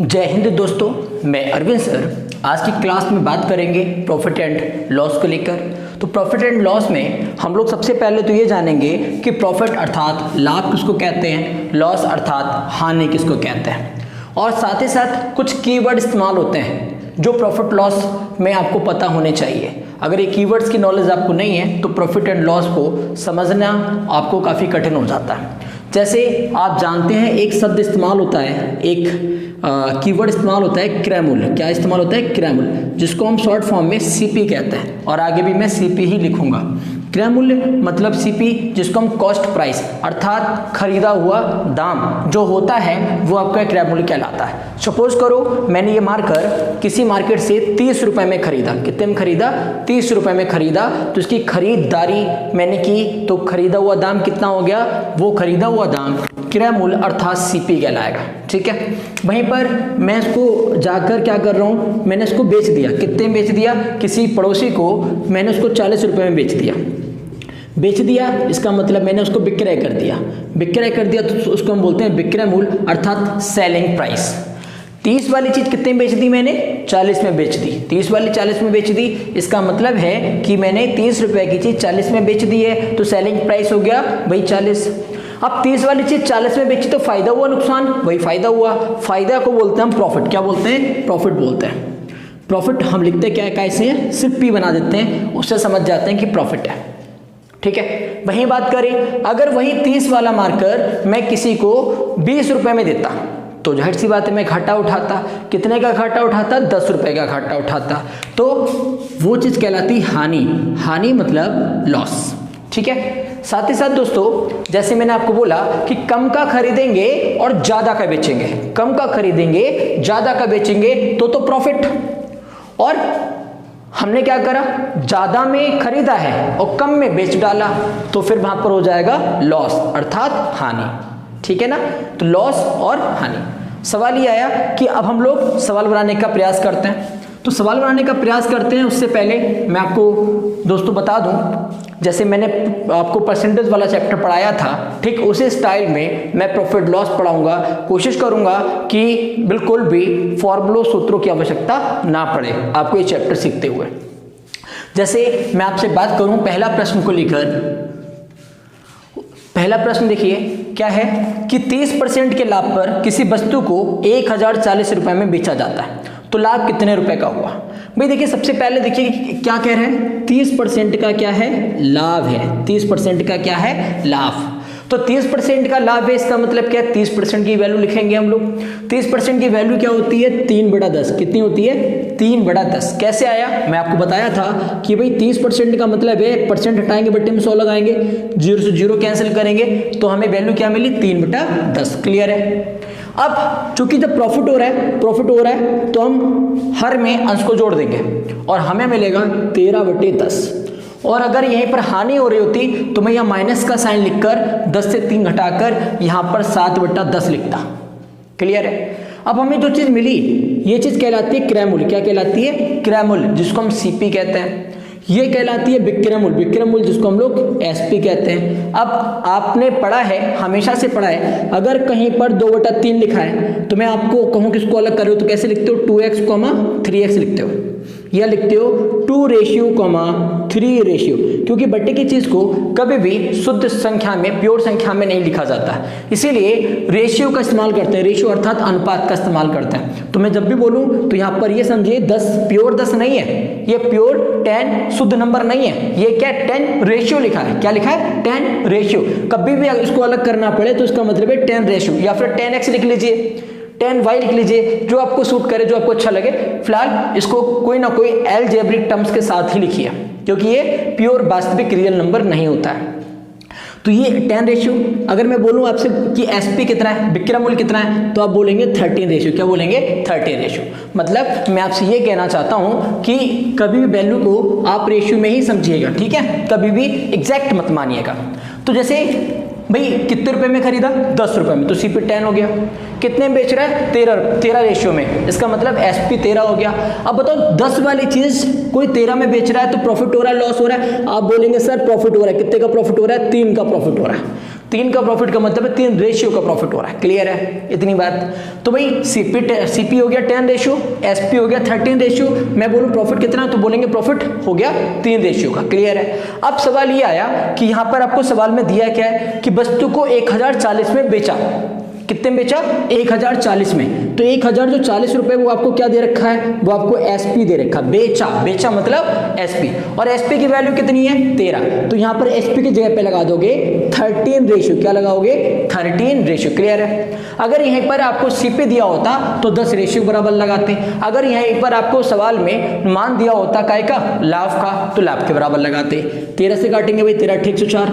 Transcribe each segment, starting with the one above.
जय हिंद दोस्तों, मैं अरविंद सर आज की क्लास में बात करेंगे प्रॉफिट एंड लॉस को लेकर। तो प्रॉफिट एंड लॉस में हम लोग सबसे पहले तो ये जानेंगे कि प्रॉफिट अर्थात लाभ किसको कहते हैं, लॉस अर्थात हानि किसको कहते हैं, और साथ ही साथ कुछ कीवर्ड इस्तेमाल होते हैं जो प्रॉफिट लॉस में आपको पता होने चाहिए। अगर ये कीवर्ड्स की नॉलेज आपको नहीं है तो प्रॉफिट एंड लॉस को समझना आपको काफ़ी कठिन हो जाता है। जैसे आप जानते हैं एक शब्द इस्तेमाल होता है, एक कीवर्ड इस्तेमाल होता है क्रय मूल्य। क्या इस्तेमाल होता है? क्रय मूल्य, जिसको हम शॉर्ट फॉर्म में सीपी कहते हैं, और आगे भी मैं सीपी ही लिखूंगा। क्रय मूल्य मतलब सीपी, जिसको हम कॉस्ट प्राइस अर्थात खरीदा हुआ दाम जो होता है वो आपका क्रय मूल्य कहलाता है। सपोज करो मैंने ये मार्कर किसी मार्केट से 30 रुपए में खरीदा। कितने में खरीदा? 30 रुपए में खरीदा। तो इसकी खरीदारी मैंने की तो खरीदा हुआ दाम कितना हो गया? वो खरीदा हुआ दाम क्रय मूल्य अर्थात सीपी कहलाएगा। ठीक है, वहीं पर मैं इसको जाकर क्या कर रहा हूँ, मैंने इसको बेच दिया। कितने में बेच दिया? किसी पड़ोसी को मैंने उसको 40 रुपए में बेच दिया। बेच दिया इसका मतलब मैंने उसको विक्रय कर दिया। विक्रय कर दिया तो उसको हम बोलते हैं विक्रय मूल्य अर्थात सेलिंग प्राइस। 30 वाली चीज कितने में बेच दी? मैंने 40 में बेच दी। 30 वाली 40 में बेच दी, इसका मतलब है कि मैंने 30 रुपए की चीज 40 में बेच दी है, तो सेलिंग प्राइस हो गया वही 40। अब 30 वाली चीज 40 में बेची तो फायदा हुआ नुकसान? वही फायदा हुआ। फायदा को बोलते हैं हम प्रॉफिट। क्या बोलते हैं? प्रॉफिट बोलते हैं। प्रॉफिट हम लिखते क्या है, कैसे हैं? सिर्फ पी बना देते हैं, उससे समझ जाते हैं कि प्रॉफिट है। ठीक है, वही बात करें अगर वही 30 वाला मार्कर मैं किसी को 20 रुपए में देता तो जाहिर सी बात है मैं घाटा उठाता। कितने का घाटा उठाता? 10 रुपए का घाटा उठाता। तो वो चीज कहलाती हानि। हानि मतलब लॉस। ठीक है, साथ ही साथ दोस्तों जैसे मैंने आपको बोला कि कम का खरीदेंगे और ज्यादा का बेचेंगे, कम का खरीदेंगे ज्यादा का बेचेंगे तो प्रॉफिट। और हमने क्या करा? ज्यादा में खरीदा है और कम में बेच डाला तो फिर वहां पर हो जाएगा लॉस अर्थात हानि। ठीक है ना, तो लॉस और हानि। सवाल ये आया कि अब हम लोग सवाल बनाने का प्रयास करते हैं। तो सवाल बनाने का प्रयास करते हैं उससे पहले मैं आपको दोस्तों बता दूं, जैसे मैंने आपको परसेंटेज वाला चैप्टर पढ़ाया था, ठीक उसी स्टाइल में मैं प्रॉफिट लॉस पढ़ाऊंगा। कोशिश करूंगा कि बिल्कुल भी फॉर्मूलों सूत्रों की आवश्यकता ना पड़े आपको ये चैप्टर सीखते हुए। जैसे मैं आपसे बात करूं पहला प्रश्न को लेकर, पहला प्रश्न देखिए क्या है कि 30% के लाभ पर किसी वस्तु को 1040 रुपए में बेचा जाता है, तो लाभ कितने रुपए का हुआ? भाई देखिए सबसे पहले देखिए क्या कह रहे हैं, 30% का क्या है? लाभ है। 30% का क्या है? लाभ। तो 30% का लाभ है, इसका मतलब क्या है? 30% की वैल्यू लिखेंगे हम लोग। 30% की वैल्यू क्या होती है? 3/10। कितनी होती है? 3/10। कैसे आया? मैं आपको बताया था कि भाई 30% का मतलब है परसेंट हटाएंगे, बट्टे में 100 लगाएंगे, 0 से 0 कैंसिल करेंगे तो हमें वैल्यू क्या मिली? 3/10। क्लियर है? अब चूंकि जब प्रॉफिट हो रहा है तो हम हर में अंश को जोड़ देंगे और हमें मिलेगा 13/10। और अगर यहीं पर हानि हो रही होती तो मैं यहाँ माइनस का साइन लिखकर 10 से 3 घटाकर यहाँ पर 7/10 लिखता। क्लियर है? अब हमें जो चीज मिली ये चीज कहलाती है क्रय मूल्य। क्या कहलाती है? क्रय मूल्य, जिसको हम सीपी कहते हैं। ये कहलाती है विक्रय मूल्य। विक्रय मूल्य जिसको हम लोग एसपी कहते हैं। अब आपने पढ़ा है, हमेशा से पढ़ा है, अगर कहीं पर 2/3 लिखा है तो मैं आपको कहूं कि इसको अलग करो तो कैसे लिखते हो? 2x, 3x लिखते हो, या लिखते हो 2:3 रेशियो, क्योंकि बट्टे की चीज को कभी भी शुद्ध संख्या में, प्योर संख्या में नहीं लिखा जाता, इसीलिए रेशियो का इस्तेमाल करते हैं। रेशियो अर्थात अनुपात का इस्तेमाल करते हैं। तो मैं जब भी बोलूं तो यहाँ पर ये समझिए 10 प्योर 10 नहीं है, ये प्योर 10 शुद्ध नंबर नहीं है, ये क्या 10 रेशियो लिखा है। क्या लिखा है? 10 रेशियो। कभी भी इसको अलग करना पड़े तो इसका मतलब है 10 रेशियो, या फिर 10x लिख लीजिए, 10y लिख लीजिए, जो आपको सूट करे, जो आपको अच्छा लगे। फिलहाल इसको कोई ना कोई अलजेब्रिक टर्म्स के साथ ही लिखिए, क्योंकि ये प्योर वास्तविक रियल नंबर नहीं होता है। तो ये 10 रेशियो। अगर मैं बोलूं आपसे कि एसपी कितना है, विक्रय मूल्य कितना है, तो आप बोलेंगे 13 रेशियो। क्या बोलेंगे? 13 रेशियो। मतलब मैं आपसे ये कहना चाहता हूं कि कभी भी वैल्यू को आप रेशियो में ही समझिएगा। ठीक है, कभी भी एग्जैक्ट मत मानिएगा। तो जैसे भाई कितने रुपए में खरीदा? 10 रुपए में, तो सीपी 10 हो गया। कितने में बेच रहा है? 13 रेशियो में, इसका मतलब एसपी 13 हो गया। अब बताओ 10 वाली चीज कोई 13 में बेच रहा है तो प्रॉफिट हो रहा है, लॉस हो रहा है? आप बोलेंगे सर प्रॉफिट हो रहा है। कितने का प्रॉफिट हो रहा है? 3 का प्रॉफिट हो रहा है। 3 का प्रॉफिट का मतलब है 3 रेशियो का प्रॉफिट हो रहा है। क्लियर है इतनी बात? तो भाई सीपी हो गया 10 रेशियो, एसपी हो गया 13 रेशियो, मैं बोलूँ प्रॉफिट कितना तो बोलेंगे प्रॉफिट हो गया 3 रेशियो का। क्लियर है? अब सवाल ये आया कि यहाँ पर आपको सवाल में दिया क्या है कि वस्तु को 1040 में बेचा। कितने में बेचा? 1040 में। तो 1000 जो 40 रुपए वो आपको क्या दे रखा है? वो आपको एसपी दे रखा है। बेचा मतलब एसपी, और एसपी की वैल्यू कितनी है? 13। तो यहाँ पर एसपी की जगह पे लगा दोगे 13 रेशियो। क्या लगाओगे? 13 रेशियो। क्लियर है? अगर यहीं पर आपको सीपी दिया होता तो 10 रेशियो बराबर लगाते। अगर यहीं पर आपको सवाल में मान दिया होता काय का? लाभ का, तो लाभ के बराबर लगाते। 13 से काटेंगे भाई, 13 × 104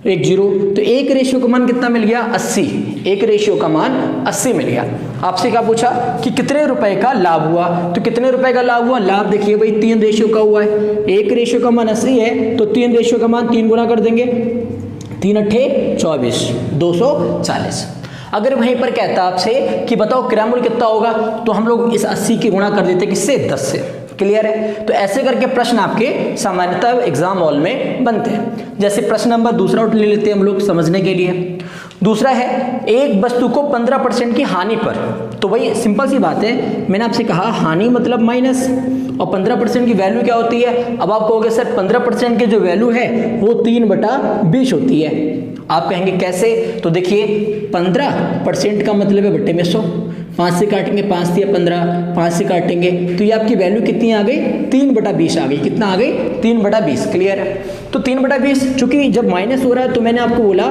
1 0। तो 1 रेशियो का मान कितना मिल गया? 80। 1 रेशियो का मान 80 मिल गया। आपसे क्या पूछा कि कितने रुपए का लाभ हुआ? तो कितने रुपए का लाभ हुआ? लाभ देखिए भाई 3 रेशियो का हुआ है। 1 रेशियो का मान 80 है तो 3 रेशियो का मान 3 गुना कर देंगे। 3 × 8 = 24, 240। अगर वहीं पर कहता आपसे कि बताओ क्रयमूल्य कितना होगा, तो हम लोग इस 80 की गुणा कर देते किससे? 10 से। क्लियर है? तो ऐसे करके प्रश्न आपके सामान्यतः एग्जाम हॉल में बनते हैं। जैसे प्रश्न नंबर दूसरा ले लेते हैं हम लोग समझने के लिए। दूसरा है एक वस्तु को 15% की हानि पर। तो भाई सिंपल सी बात है, मैंने आपसे कहा हानि मतलब माइनस, और 15% की वैल्यू क्या होती है? अब आप कहोगे सर 15% की जो वैल्यू है वो 3/20 होती है। आप कहेंगे कैसे? तो देखिए 15% का मतलब है बट्टे में 100। 5 से काटेंगे, 5 × 15, 5 से काटेंगे तो ये आपकी वैल्यू कितनी आ गई? 3/20 आ गई। कितना आ गई? 3/20। क्लियर है? तो 3/20 चूंकि जब माइनस हो रहा है तो मैंने आपको बोला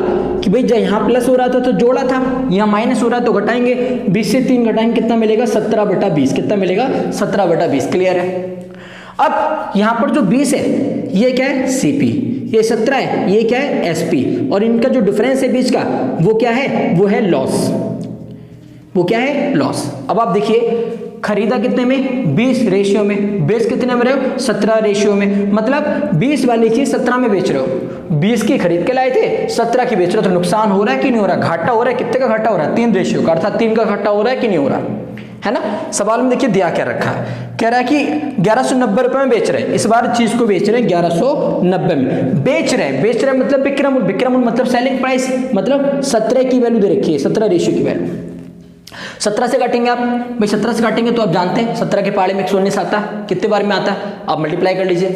कि भाई जब यहाँ प्लस हो रहा था तो जोड़ा था, यहाँ माइनस हो रहा है तो घटाएंगे। 20 से 3 घटाएंगे, कितना मिलेगा? 17/20। कितना मिलेगा? 17/20। क्लियर है? अब यहाँ पर जो 20 है ये क्या है? सीपी, ये 17 है ये क्या है? एसपी, और इनका जो डिफरेंस है बीच का वो क्या है? वो है लॉस। वो क्या है? लॉस। अब आप देखिए खरीदा कितने में? 20 रेशियो में। बेच कितने में रहे हो? 17 रेशियो में। मतलब 20 वाली चीज 17 में बेच रहे हो। 20 की खरीद के लाए थे, 17 की बेच रहे हो, तो नुकसान हो रहा है कि नहीं हो रहा? घाटा हो रहा है। कितने का घाटा हो रहा है? 3 रेशियो का, अर्थात 3 का घाटा हो रहा है कि नहीं हो रहा है ना? सवाल में देखिए दिया क्या रखा है, कह रहा है कि 1190 रुपए में बेच रहे हैं। इस बार चीज को बेच रहे हैं 1190 में। बेच रहे मतलब विक्रय मूल्य मतलब सेलिंग प्राइस, मतलब 17 की वैल्यू दे रखी है, 17 रेशियो की वैल्यू। 17 से काटेंगे आप भाई, 17 से काटेंगे तो आप जानते हैं 17 के पहाड़े में 119 आता है। कितने बार में आता है? आप मल्टीप्लाई कर लीजिए।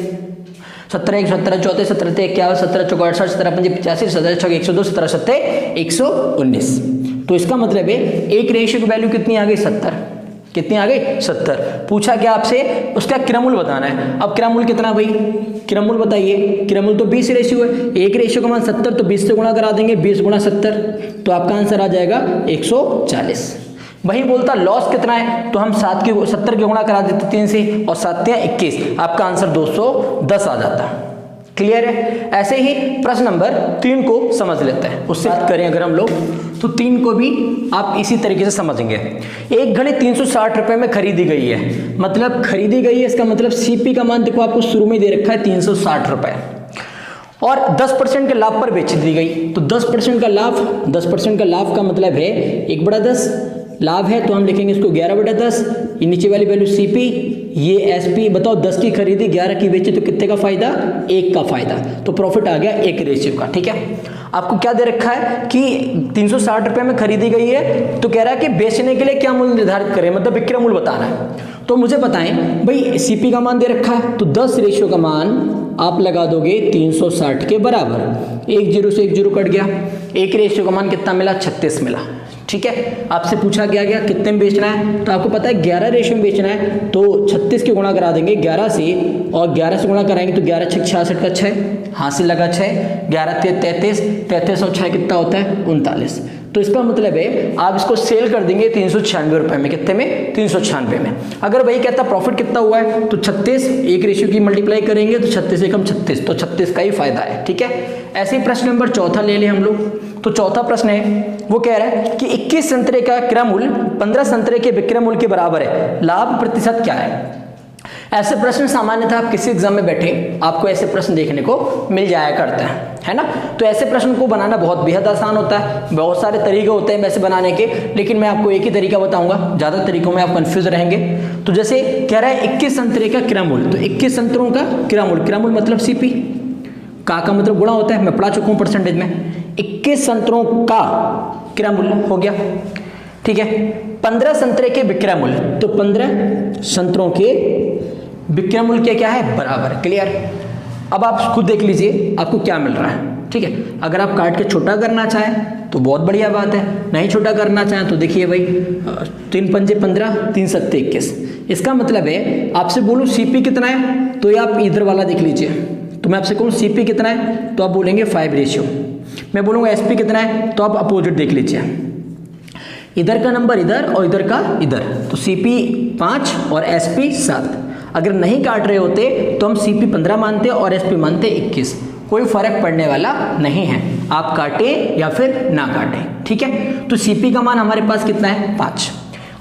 17 1 17 34 17 51 17 64 68 17 5 85 17 6 102 17 7 119। तो इसका मतलब है एक रेशियो की वैल्यू कितनी आ गई? 70। कितनी आ गई? 70। पूछा क्या आपसे? उसका क्रयमूल्य बताना है। अब क्रयमूल्य कितना भाई? क्रयमूल्य बताइए। क्रयमूल्य तो 20 रेशियो है, एक रेशियो का मान 70, तो 20 से गुणा करा देंगे। 20 × 70 तो आपका आंसर आ जाएगा 140। वही बोलता लॉस कितना है, तो हम 70 की गुणा करा देते 3 से, और 7 × 21, आपका आंसर 210 आ जाता। क्लियर है? ऐसे ही प्रश्न नंबर 3 को समझ लेते हैं। उससे बात करें अगर हम लोग तो 3 को भी आप इसी तरीके से समझेंगे। एक घड़ी 360 रुपए में खरीदी गई है, मतलब खरीदी गई है, इसका मतलब सीपी का मान देखो आपको शुरू में दे रखा है 360 रुपए, और 10% के लाभ पर बेच दी गई। तो 10% का लाभ, 10% का लाभ का मतलब है 1/10 लाभ है, तो हम लिखेंगे इसको 11/10। ये नीचे वाली वैल्यू सीपी, ये एसपी। बताओ 10 की खरीदी 11 की बेची तो कितने का फायदा? 1 का फायदा। तो प्रॉफिट आ गया 1 रेशियो का। ठीक है? आपको क्या दे रखा है कि 360 रुपए में खरीदी गई है, तो कह रहा है कि बेचने के लिए क्या मूल्य निर्धारित करें, मतलब विक्रय मूल्य बताना है। तो मुझे बताएं भाई, सीपी का मान दे रखा है तो 10 रेशियो का मान आप लगा दोगे 360 के बराबर। 1 0 से 1 0 कट गया। 1 रेशियो का मान कितना मिला? 36 मिला। ठीक है? आपसे पूछा गया कितने में बेचना है, तो आपको पता है 11 रेशियो में बेचना है, तो 36 की गुणा करा देंगे 11 से, और 11 से गुणा कराएंगे तो 11 6 66 का 6, हासिल लगा 6, 11 33, 33 और 6 कितना होता है? 39। तो इसका मतलब है आप इसको सेल कर देंगे 396 रुपए में। कितने में? 396 में। अगर वही कहता प्रॉफिट कितना हुआ है, तो 36 1 रेशियो की मल्टीप्लाई करेंगे तो 36 एकम 36, तो 36 का ही फायदा है। ठीक है? ऐसे ही प्रश्न नंबर 4 ले लें हम लोग। तो चौथा प्रश्न है, वो कह रहा है कि 21 संतरे का क्रय मूल्य 15 संतरे के विक्रय मूल्य के बराबर है, लाभ प्रतिशत क्या है? ऐसे प्रश्न सामान्यतः आप किसी एग्जाम में बैठे आपको ऐसे प्रश्न देखने को मिल जाया करते हैं, है ना? तो ऐसे प्रश्न को बनाना बहुत बेहद आसान होता है। बहुत सारे तरीके होते हैं वैसे बनाने के, लेकिन मैं आपको एक ही तरीका बताऊंगा, ज़्यादा तरीकों में आप कंफ्यूज रहेंगे। तो जैसे कह रहा है 21 संतरे का क्रय मूल्य, तो 21 संतरों का क्रय मूल्य मतलब सीपी का मतलब गुणा होता है, मैं पढ़ा चुका हूँ परसेंटेज में। 21 संतरों का क्रय मूल्य हो गया, ठीक है। 15 संतरे के विक्रय मूल्य, तो 15 संतरों के विक्रय मूल्य के क्या है, बराबर। क्लियर। अब आप खुद देख लीजिए आपको क्या मिल रहा है, ठीक है। अगर आप काट के छोटा करना चाहें तो बहुत बढ़िया बात है, नहीं छोटा करना चाहें तो देखिए भाई 3 पंजे 15, 3 सत्ते 21। इसका मतलब है आपसे बोलूँ सीपी कितना है, तो ये आप इधर वाला देख लीजिए। तो मैं आपसे कहूँ सीपी कितना है, तो आप बोलेंगे 5 रेशियो। मैं बोलूँगा एसपी कितना है, तो आप अपोजिट देख लीजिए, इधर का नंबर इधर और इधर का इधर। तो सीपी 5 और एसपी 7। अगर नहीं काट रहे होते तो हम सीपी 15 मानते और एसपी मानते 21। कोई फर्क पड़ने वाला नहीं है, आप काटें या फिर ना काटें, ठीक है। तो सीपी का मान हमारे पास कितना है, 5।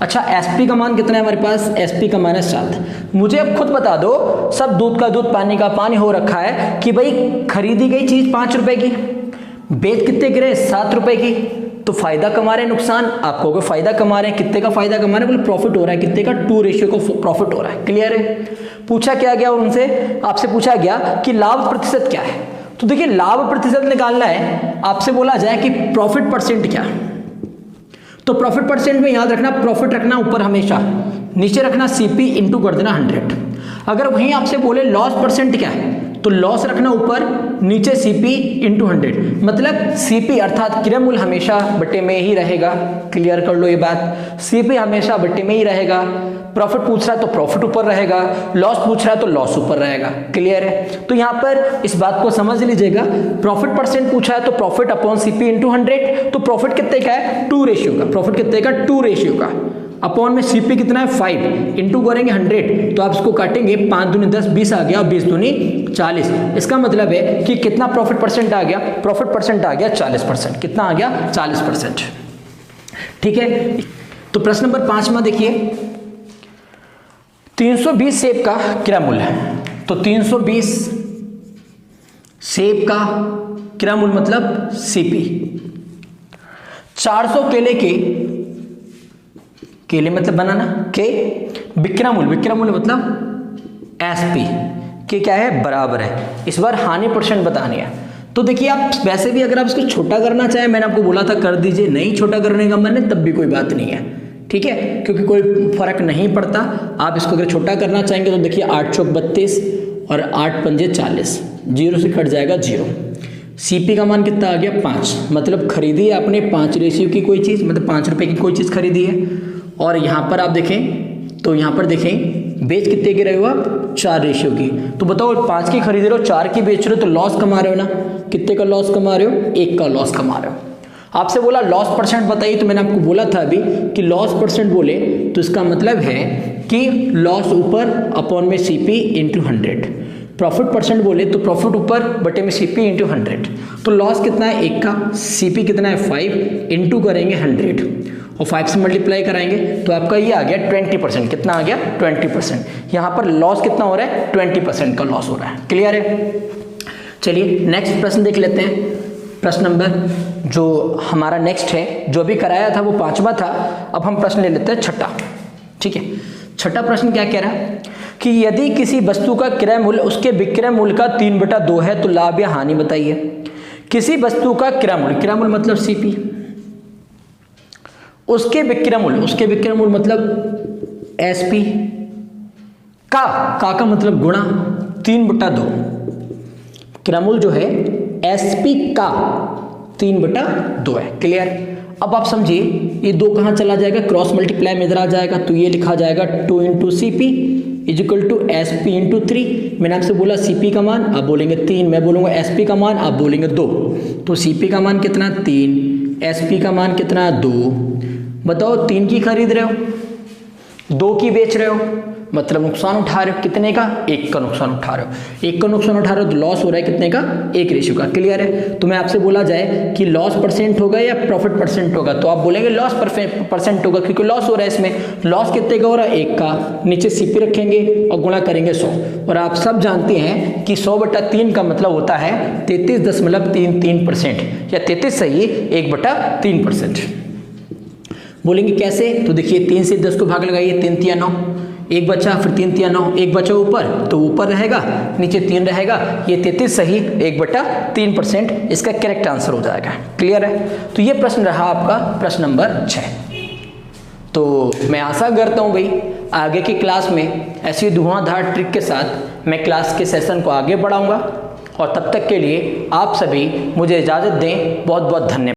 अच्छा, एसपी का मान कितना है हमारे पास, एसपी का मान है 7। मुझे अब खुद बता दो, सब दूध का दूध पानी का पानी हो रखा है कि भाई खरीदी गई चीज 5 रुपए की, बेच कितने गिरे, 7 रुपए की। तो फायदा कमा रहे हैं, नुकसान आप कहोगे फायदा कमा रहे हैं, कितने का फायदा कमा रहे हैं, बोले प्रॉफिट हो रहा है, कितने का 2 रेशियो को प्रॉफिट हो रहा है। क्लियर है। पूछा क्या गया उनसे, आपसे पूछा गया कि लाभ प्रतिशत क्या है। तो देखिए लाभ प्रतिशत निकालना है, आपसे बोला जाए कि प्रॉफिट परसेंट क्या, तो प्रॉफिट परसेंट में याद रखना प्रॉफिट रखना ऊपर हमेशा, नीचे रखना सीपी इंटू कर देना 100। अगर वहीं आपसे बोले लॉस परसेंट क्या है, तो लॉस रखना ऊपर, नीचे सीपी इंटू 100। मतलब सीपी अर्थात क्रय मूल्य हमेशा बट्टे में ही रहेगा। क्लियर कर लो ये बात, सीपी हमेशा बट्टे में ही रहेगा। प्रॉफिट पूछ रहा है तो प्रॉफिट ऊपर रहेगा, लॉस पूछ रहा है तो लॉस ऊपर रहेगा। क्लियर है। तो यहाँ पर इस बात को समझ लीजिएगा, प्रॉफिट परसेंट पूछा है तो प्रॉफिट अपॉन सीपी इंटू 100। तो प्रॉफिट कितने का है, 2 रेशियो का। प्रॉफिट कितने का, 2 रेशियो का। अपॉन में सीपी कितना है, 5, इंटू करेंगे 100। तो आप इसको काटेंगे, 5 दूनी 10, 20 आ गया, 20 दूनी 40। इसका मतलब है कि कितना प्रॉफिट परसेंट आ गया, प्रॉफिट परसेंट आ गया 40%। कितना आ गया, 40%। ठीक है। तो प्रश्न नंबर 5 में देखिए, 320 सेब का क्रय मूल्य है। तो 320 सेब का क्रय मूल्य मतलब सीपी। 400 केले मतलब बनाना के विक्रय मूल्य मतलब एसपी के क्या है, बराबर है। इस बार हानि परसेंट बतानी है। तो देखिए आप वैसे भी अगर आप इसको छोटा करना चाहें, मैंने आपको बोला था कर दीजिए, नहीं छोटा करने का मन है तब भी कोई बात नहीं है, ठीक है, क्योंकि कोई फर्क नहीं पड़ता। आप इसको अगर छोटा करना चाहेंगे तो देखिए 8 चौक 32 और 8 पंजे 40, 0 से कट जाएगा 0। सीपी का मान कितना आ गया, 5। मतलब खरीदी है आपने 5 रेशियो की कोई चीज़, मतलब 5 रुपए की कोई चीज़ खरीदी है। और यहाँ पर आप देखें तो यहाँ पर देखें बेच कितने की रहे हो आप, 4 रेशियो की। तो बताओ 5 की खरीद रहे हो, 4 की बेच रहे हो, तो लॉस कमा रहे हो ना। कितने का लॉस कमा रहे हो, 1 का लॉस कमा रहे हो। आपसे बोला लॉस परसेंट बताइए, तो मैंने आपको बोला था अभी कि लॉस परसेंट बोले तो इसका मतलब है कि लॉस ऊपर अपॉन में सीपी इंटू 100। प्रॉफिट परसेंट बोले तो प्रॉफिट ऊपर बटे में सीपी इंटू 100। तो लॉस कितना है 1 का, सीपी कितना है 5, इंटू करेंगे 100 और 5 से मल्टीप्लाई कराएंगे तो आपका ये आ गया 20%। कितना आ गया, 20%। यहाँ पर लॉस कितना हो रहा है, 20% का लॉस हो रहा है। क्लियर है। चलिए नेक्स्ट प्रश्न देख लेते हैं। प्रश्न नंबर जो हमारा नेक्स्ट है, जो भी कराया था वो 5वां था। अब हम प्रश्न ले लेते हैं 6ठा। ठीक है, 6ठा प्रश्न क्या कह रहा है कि यदि किसी वस्तु का क्रय मूल्य उसके विक्रय मूल्य का 3/2 है तो लाभ या हानि बताइए। किसी वस्तु का क्रय मूल्य मतलब सीपी, उसके विक्रय मूल्य मतलब एसपी का मतलब गुणा 3/2। क्रय मूल्य जो है एसपी का 3/2 है। क्लियर। अब आप समझिए ये 2 कहाँ चला जाएगा, क्रॉस मल्टीप्लाई में इधर आ जाएगा, तो ये लिखा जाएगा 2 into CP equal to SP into 3। मैंने आपसे बोला सीपी का मान, आप बोलेंगे 3, मैं बोलूँगा एसपी का मान, आप बोलेंगे 2। तो सीपी का मान कितना 3, एसपी का मान कितना 2। बताओ 3 की खरीद रहे हो, 2 की बेच रहे हो, मतलब नुकसान उठा रहे हो। कितने का, 1 का नुकसान उठा रहे हो। 1 का नुकसान उठा रहे हो तो लॉस हो रहा है कितने का, 1 रेशियो का। क्लियर है। तो मैं आपसे बोला जाए कि लॉस परसेंट होगा या प्रॉफिट परसेंट होगा, तो आप बोलेंगे लॉस परसेंट होगा, क्योंकि लॉस हो रहा है इसमें। लॉस कितने का हो रहा है, 1 का। नीचे सीपी रखेंगे और गुणा करेंगे 100। और आप सब जानते हैं कि 100/3 का मतलब होता है 33.33%, या 33 सही 1/3%। बोलेंगे कैसे, तो देखिए 3 से 10 को भाग लगाइए, 3 × 9, एक बचा, फिर 3 3 9, एक बचा ऊपर तो ऊपर रहेगा, नीचे 3 रहेगा, ये 33 सही 1/3% इसका करेक्ट आंसर हो जाएगा। क्लियर है? तो ये प्रश्न रहा आपका प्रश्न नंबर 6। तो मैं आशा करता हूँ भाई आगे की क्लास में ऐसी धुआंधार ट्रिक के साथ मैं क्लास के सेशन को आगे बढ़ाऊंगा, और तब तक के लिए आप सभी मुझे इजाज़त दें। बहुत बहुत धन्यवाद।